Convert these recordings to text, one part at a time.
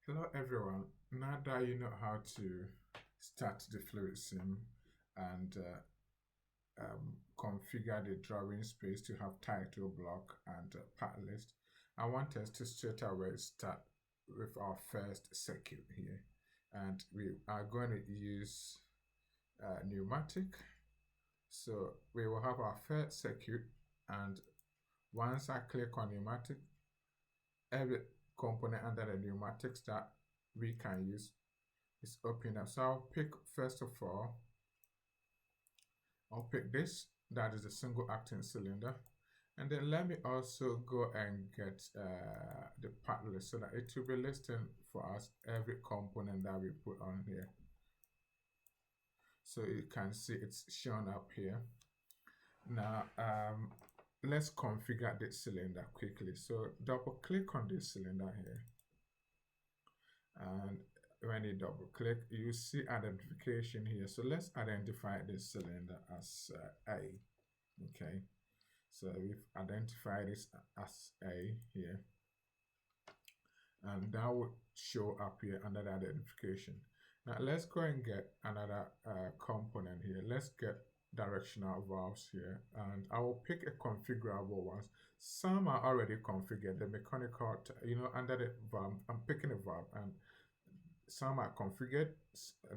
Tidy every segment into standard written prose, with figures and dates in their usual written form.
Hello everyone. Now that you know how to start the FluidSIM and configure the drawing space to have title block and part list, I want us to straight away start with our first circuit here. And we are going to use pneumatic. So we will have our first circuit, and once I click on pneumatic, every component under the pneumatics that we can use is open up. So I'll pick, first of all, I'll pick this, that is a single acting cylinder. And then let me also go and get the part list so that it will be listing for us every component that we put on here. So you can see it's shown up here. Now, let's configure this cylinder quickly. So double click on this cylinder here. And when you double click, you see identification here. So let's identify this cylinder as A. Okay, so we've identified this as A here, and that would show up here under the identification. Now let's go and get another component here. Let's get directional valves here, and I will pick a configurable ones. Some are already configured, the mechanical, under the valve. I'm picking a valve, and some are configured,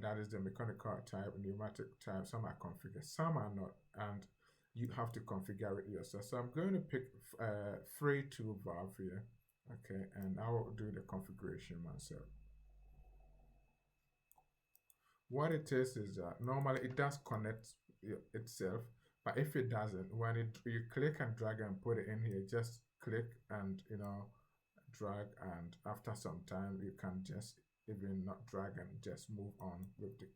that is the mechanical type, pneumatic type. Some are configured, some are not, and you have to configure it yourself. So I'm going to pick free tube valve here. Okay, and I will do the configuration myself. What it is that normally it does connect itself, but if it doesn't, when you click and drag and put it in here, just click and drag, and after some time you can just even not drag and just move on with the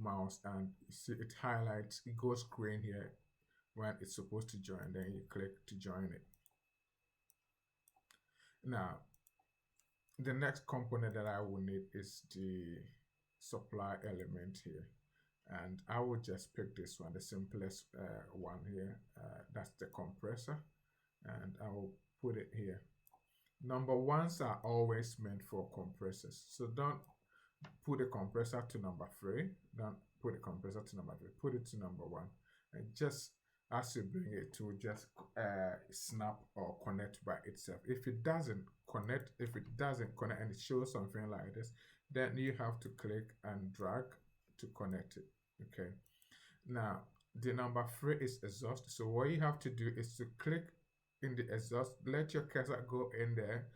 mouse, and you see it highlights, it goes green here when it's supposed to join, then you click to join it. Now the next component that I will need is the supply element here, and I will just pick this one, the simplest one here. That's the compressor, and I will put it here. Number ones are always meant for compressors, so don't put the compressor to number 3. Don't put the compressor to number 3. Put it to number 1, and just as you bring it to just snap or connect by itself. If it doesn't connect, and it shows something like this, then you have to click and drag to connect it. Okay. Now the number 3 is exhaust. So what you have to do is to click in the exhaust, let your cursor go in there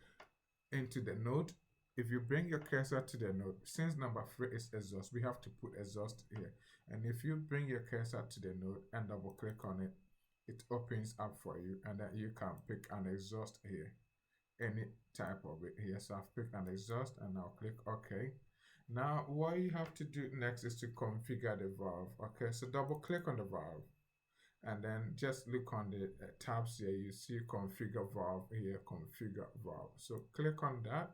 into the node. If you bring your cursor to the node, since number 3 is exhaust, we have to put exhaust here. And if you bring your cursor to the node and double click on it, it opens up for you, and then you can pick an exhaust here, any type of it here. So I've picked an exhaust, and I'll click OK. Now what you have to do next is to configure the valve. Okay, so double click on the valve, and then just look on the tabs here. You see configure valve here, configure valve. So click on that.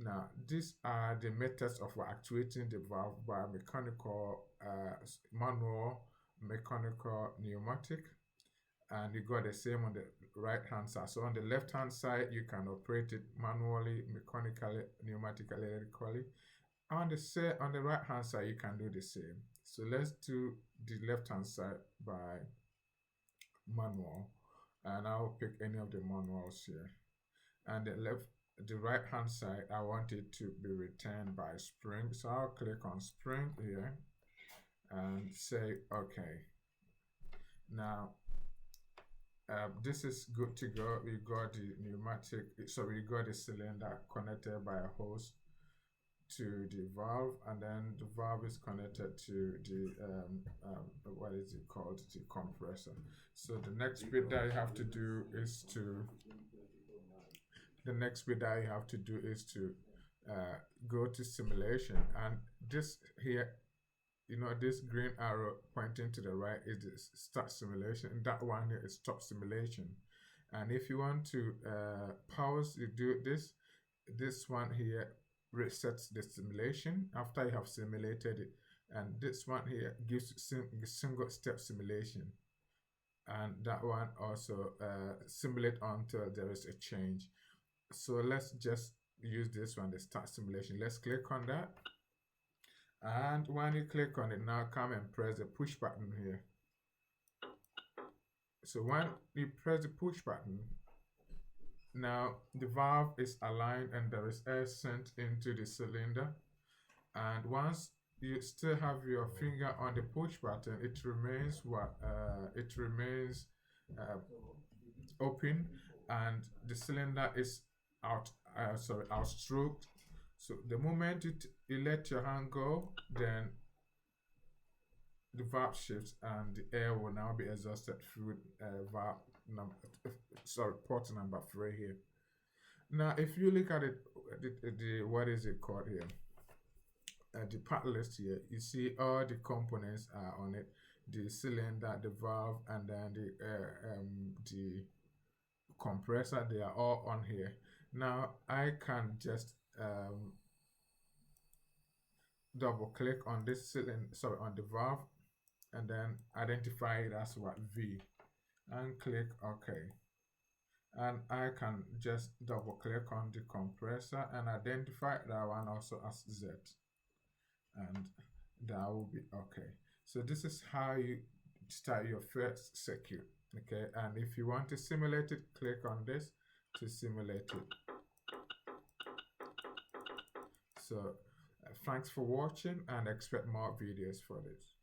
Now these are the methods of actuating the valve by mechanical, manual, mechanical, pneumatic, and you got the same on the right hand side. So on the left hand side you can operate it manually, mechanically, pneumatically, electrically. On the right hand side you can do the same. So let's do the left hand side by manual, and I'll pick any of the manuals here. And the right hand side, I want it to be returned by spring, so I'll click on spring here and say okay. Now this is good to go. We got the pneumatic, so we got the cylinder connected by a hose to the valve, and then the valve is connected to the what is it called, the compressor. So the next bit that you have to do is to go to simulation, and this here, this green arrow pointing to the right is the start simulation, and that one here is stop simulation. And if you want to pause, you do this one here resets the simulation after you have simulated it, and this one here gives single step simulation, and that one also simulate until there is a change. So let's just use this one, the start simulation. Let's click on that. And when you click on it, now come and press the push button here. So when you press the push button, now the valve is aligned and there is air sent into the cylinder. And once you still have your finger on the push button, it remains open, and the cylinder is outstroked. So the moment you let your hand go, then the valve shifts and the air will now be exhausted through port number 3 here. Now if you look at it, the what is it called here, the part list here, you see all the components are on it: the cylinder, the valve, and then the compressor. They are all on here. Now I can just double click on this cylinder, on the valve, and then identify it as what, V, and click OK. And I can just double click on the compressor and identify that one also as Z, and that will be OK. So this is how you start your first circuit. Okay, and if you want to simulate it, click on this to simulate it. So thanks for watching, and expect more videos for this.